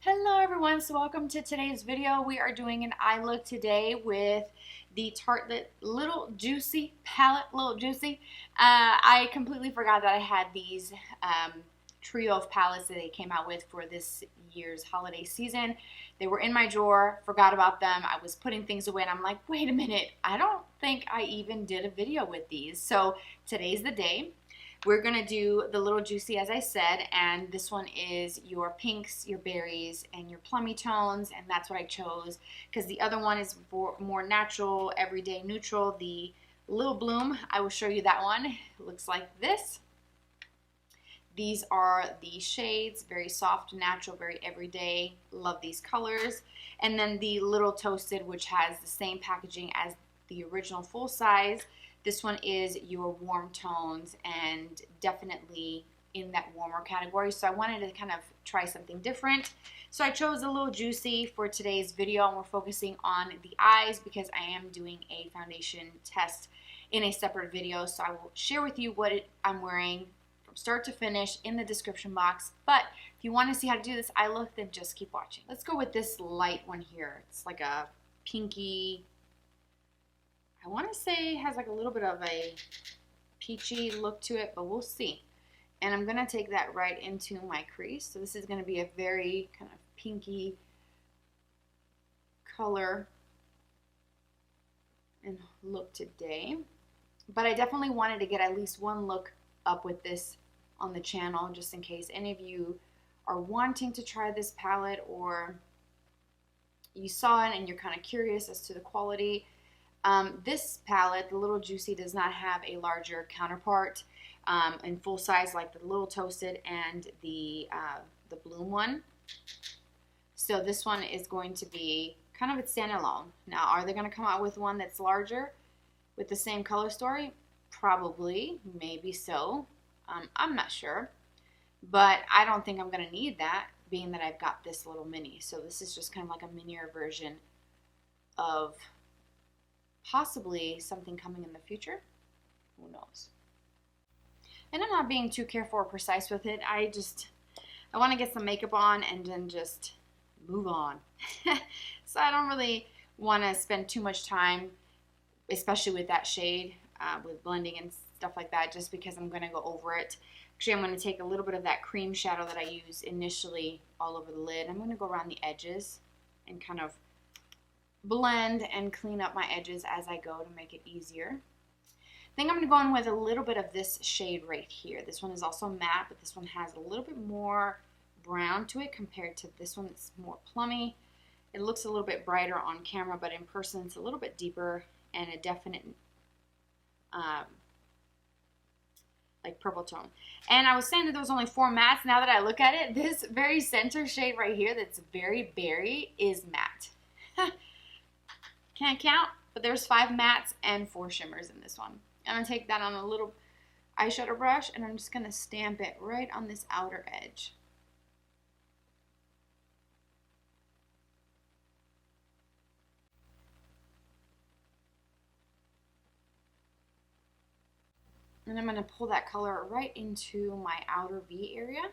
Hello everyone, so welcome to today's video. We are doing an eye look today with the Tarte Little Juicy palette, Little Juicy. I completely forgot that I had these trio of palettes that they came out with for this year's holiday season. They were in my drawer, forgot about them. I was putting things away and I'm like, wait a minute, I don't think I even did a video with these. So today's the day. We're going to do the Little Juicy, as I said, and this one is your pinks, your berries, and your plummy tones, and that's what I chose because the other one is more natural, everyday neutral. The Little Bloom, I will show you that one. It looks like this. These are the shades, very soft, natural, very everyday. Love these colors. And then the Little Toasted, which has the same packaging as the original full size. This one is your warm tones and definitely in that warmer category. So I wanted to kind of try something different. So I chose a Little Juicy for today's video, and we're focusing on the eyes because I am doing a foundation test in a separate video. So I will share with you what I'm wearing from start to finish in the description box. But if you want to see how to do this eye look, then just keep watching. Let's go with this light one here. It's like a pinky, I want to say it has like a little bit of a peachy look to it, but we'll see. And I'm going to take that right into my crease. So this is going to be a very kind of pinky color and look today. But I definitely wanted to get at least one look up with this on the channel, just in case any of you are wanting to try this palette or you saw it and you're kind of curious as to the quality. This palette, the Little Juicy, does not have a larger counterpart in full size like the Little Toasted and the Bloom one. So this one is going to be kind of its standalone. Now, are they going to come out with one that's larger with the same color story? Probably, maybe so. I'm not sure. But I don't think I'm going to need that, being that I've got this little mini. So this is just kind of like a minier version of possibly something coming in the future. Who knows? And I'm not being too careful or precise with it. I want to get some makeup on and then just move on. So I don't really want to spend too much time, especially with that shade, with blending and stuff like that, just because I'm going to go over it. Actually, I'm going to take a little bit of that cream shadow that I used initially all over the lid. I'm going to go around the edges and kind of blend and clean up my edges as I go to make it easier. I think I'm going to go in with a little bit of this shade right here. This one is also matte, but this one has a little bit more brown to it compared to this one that's more plummy. It looks a little bit brighter on camera, but in person it's a little bit deeper and a definite like purple tone. And I was saying that there was only 4 mattes. Now that I look at it, this very center shade right here that's very berry is matte. Can't count, but there's 5 mattes and 4 shimmers in this one. I'm going to take that on a little eyeshadow brush and I'm just going to stamp it right on this outer edge. And I'm going to pull that color right into my outer V area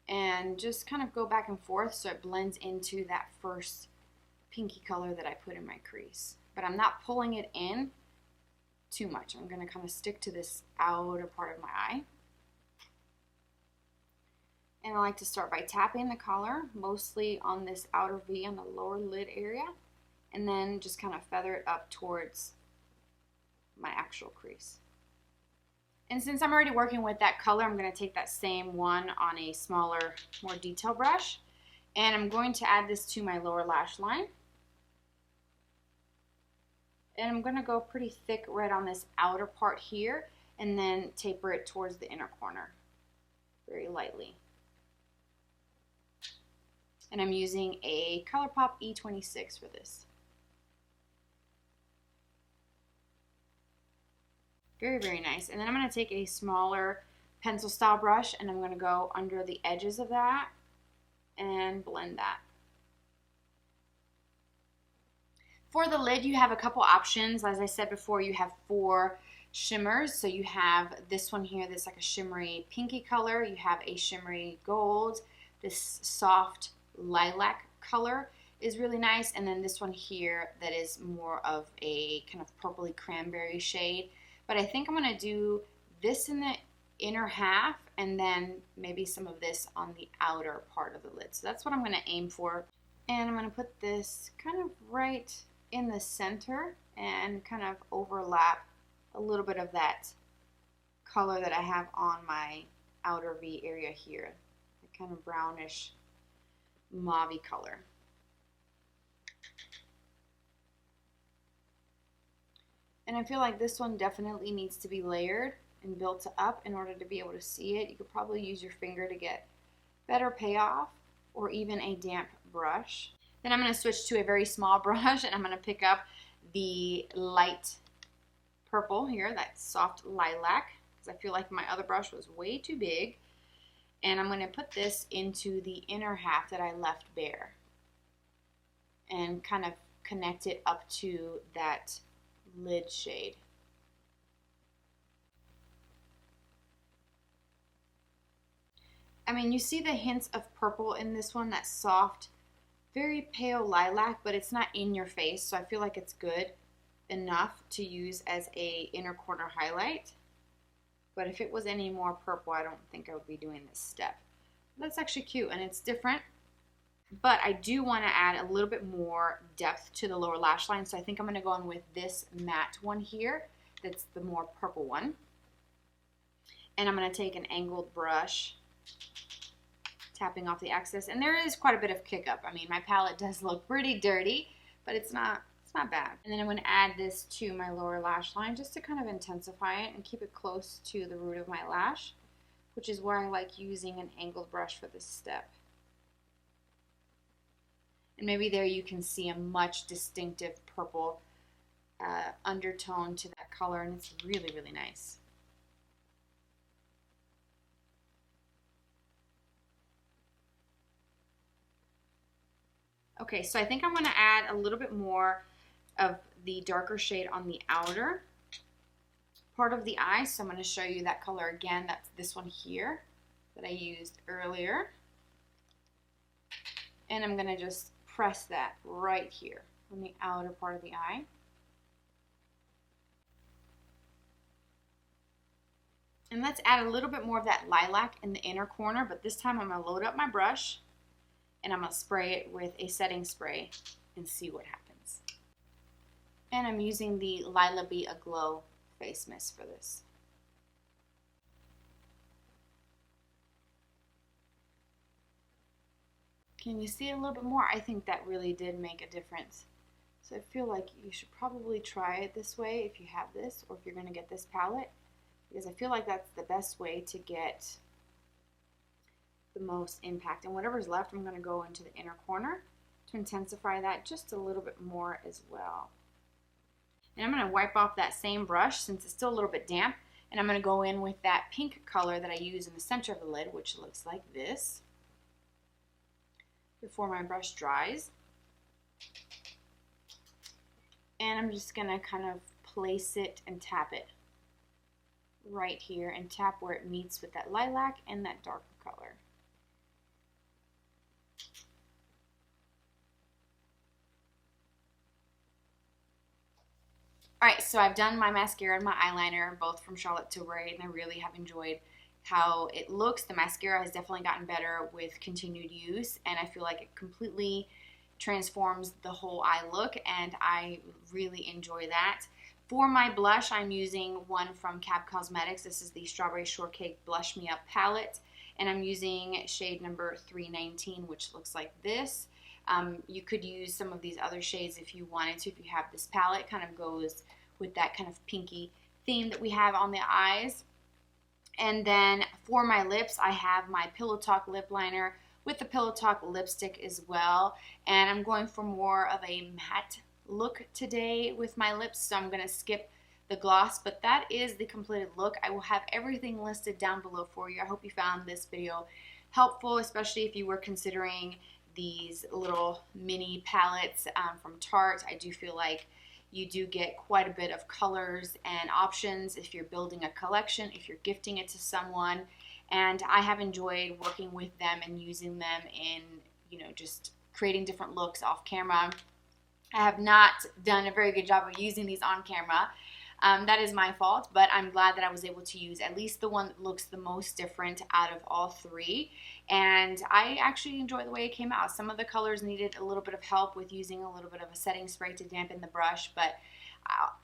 and just kind of go back and forth so it blends into that first pinky color that I put in my crease. But I'm not pulling it in too much. I'm going to kind of stick to this outer part of my eye. And I like to start by tapping the color, mostly on this outer V on the lower lid area, and then just kind of feather it up towards my actual crease. And since I'm already working with that color, I'm going to take that same one on a smaller, more detailed brush, and I'm going to add this to my lower lash line. And I'm going to go pretty thick right on this outer part here and then taper it towards the inner corner very lightly. And I'm using a ColourPop E26 for this. Very, very nice. And then I'm going to take a smaller pencil style brush and I'm going to go under the edges of that and blend that. For the lid, you have a couple options. As I said before, you have 4 shimmers. So you have this one here that's like a shimmery pinky color. You have a shimmery gold, this soft lilac color is really nice. And then this one here that is more of a kind of purpley cranberry shade. But I think I'm going to do this in the inner half and then maybe some of this on the outer part of the lid. So that's what I'm going to aim for. And I'm going to put this kind of right in the center and kind of overlap a little bit of that color that I have on my outer V area here. The kind of brownish mauve color. And I feel like this one definitely needs to be layered and built up in order to be able to see it. You could probably use your finger to get better payoff, or even a damp brush. Then I'm going to switch to a very small brush and I'm going to pick up the light purple here, that soft lilac, because I feel like my other brush was way too big. And I'm going to put this into the inner half that I left bare and kind of connect it up to that lid shade. I mean, you see the hints of purple in this one, that soft, very pale lilac, but it's not in your face, so I feel like it's good enough to use as a inner corner highlight. But if it was any more purple, I don't think I would be doing this step. That's actually cute and it's different, but I do want to add a little bit more depth to the lower lash line, so I think I'm going to go in with this matte one here that's the more purple one. And I'm going to take an angled brush, tapping off the excess, and there is quite a bit of kick up. I mean, my palette does look pretty dirty, but it's not bad. And then I'm going to add this to my lower lash line just to kind of intensify it and keep it close to the root of my lash, which is why I like using an angled brush for this step. And maybe there you can see a much distinctive purple undertone to that color, and it's really, really nice. Okay, so I think I'm going to add a little bit more of the darker shade on the outer part of the eye. So I'm going to show you that color again. That's this one here that I used earlier. And I'm going to just press that right here on the outer part of the eye. And let's add a little bit more of that lilac in the inner corner, but this time I'm going to load up my brush and I'm going to spray it with a setting spray and see what happens. And I'm using the Lila Be a Glow face mist for this. Can you see a little bit more? I think that really did make a difference. So I feel like you should probably try it this way if you have this, or if you're going to get this palette, because I feel like that's the best way to get the most impact. And whatever's left, I'm going to go into the inner corner to intensify that just a little bit more as well. And I'm going to wipe off that same brush since it's still a little bit damp, and I'm going to go in with that pink color that I use in the center of the lid, which looks like this, before my brush dries. And I'm just going to kind of place it and tap it right here, and tap where it meets with that lilac and that darker color. Alright, so I've done my mascara and my eyeliner, both from Charlotte Tilbury, and I really have enjoyed how it looks. The mascara has definitely gotten better with continued use, and I feel like it completely transforms the whole eye look, and I really enjoy that. For my blush, I'm using one from Cab Cosmetics. This is the Strawberry Shortcake Blush Me Up palette, and I'm using shade number 319, which looks like this. You could use some of these other shades if you wanted to, if you have this palette. It kind of goes with that kind of pinky theme that we have on the eyes. And then for my lips, I have my Pillow Talk lip liner with the Pillow Talk lipstick as well. And I'm going for more of a matte look today with my lips, so I'm going to skip the gloss, but that is the completed look. I will have everything listed down below for you. I hope you found this video helpful, especially if you were considering these little mini palettes from Tarte. I do feel like you do get quite a bit of colors and options if you're building a collection, if you're gifting it to someone, and I have enjoyed working with them and using them in you know, just creating different looks off camera. I have not done a very good job of using these on camera. That is my fault, but I'm glad that I was able to use at least the one that looks the most different out of all three. And I actually enjoy the way it came out. Some of the colors needed a little bit of help with using a little bit of a setting spray to dampen the brush, but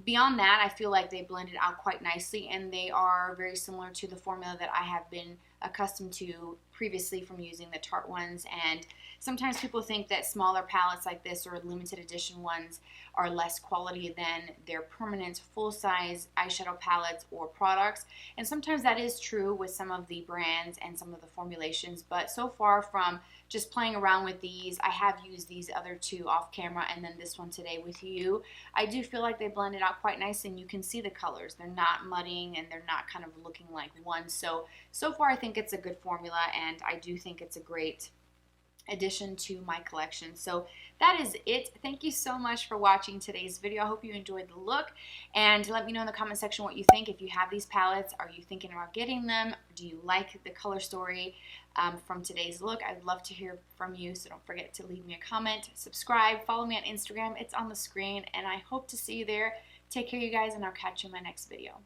beyond that, I feel like they blended out quite nicely, and they are very similar to the formula that I have been accustomed to previously from using the Tarte ones. And sometimes people think that smaller palettes like this or limited edition ones are less quality than their permanent full-size eyeshadow palettes or products, and sometimes that is true with some of the brands and some of the formulations. But so far from just playing around with these, I have used these other two off camera and then this one today with you. I do feel like they blended out quite nicely, and you can see the colors. They're not mudding and they're not kind of looking like one. So far I think it's a good formula, and I do think it's a great addition to my collection. So that is it. Thank you so much for watching today's video. I hope you enjoyed the look, and let me know in the comment section what you think. If you have these palettes, are you thinking about getting them? Do you like the color story from today's look? I'd love to hear from you, so don't forget to leave me a comment, subscribe, follow me on Instagram. It's on the screen, and I hope to see you there. Take care, you guys, and I'll catch you in my next video.